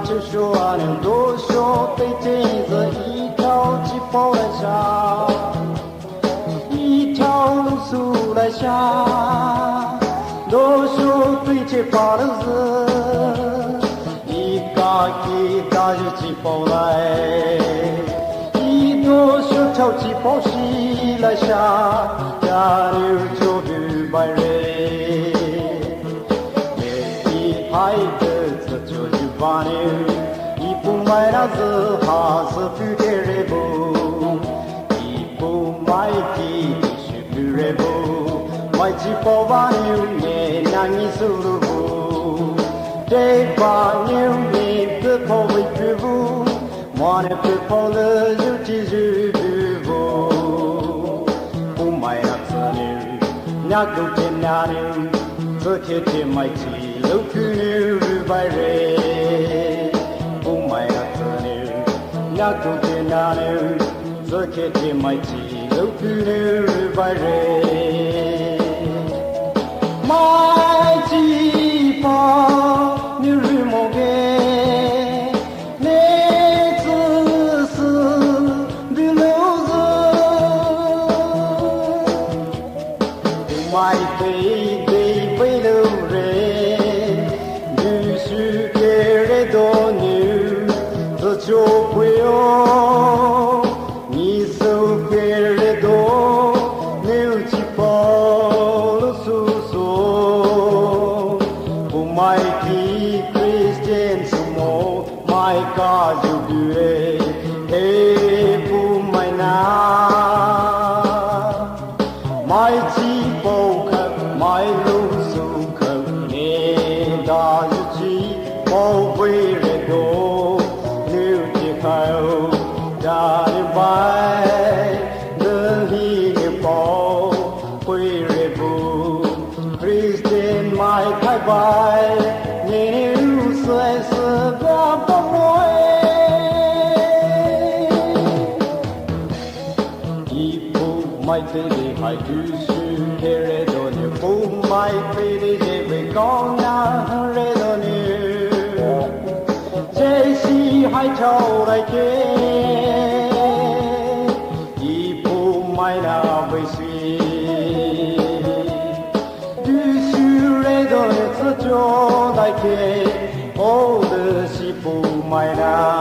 就说能多说，对镜子一条起跑来下，一条路速来下，多说对起跑的子，一嘎一嘎就起跑来，一多说条起跑西来下，加牛就比白人，每一排的子就去把牛。买那子哈是不给人不，一不买地是不人不，买起包把牛年难以收入不，这把牛年不跑为主不，马呢不跑了就继续不，不买那子牛，那狗天那牛，这天天买起老苦牛白人。那狗天那牛，这天天买起老苦牛白人，买起包牛肉毛给，你只是比路子，买对背路人，必须给人多牛，这就会。你手给人多，牛气跑了叔叔，不买的 Christian 什么买个就对，嘿不买那，买气跑看买路数看，你大日气跑回人多，牛气跑。家里白，能一年包回来不 ？Christian 买开白，牛岁是个不会。一不买对的还就是给人多牛，不买对的这位高粱人多牛，这些还朝来给。买那微信，必须来到日子就来给，我的媳妇买那。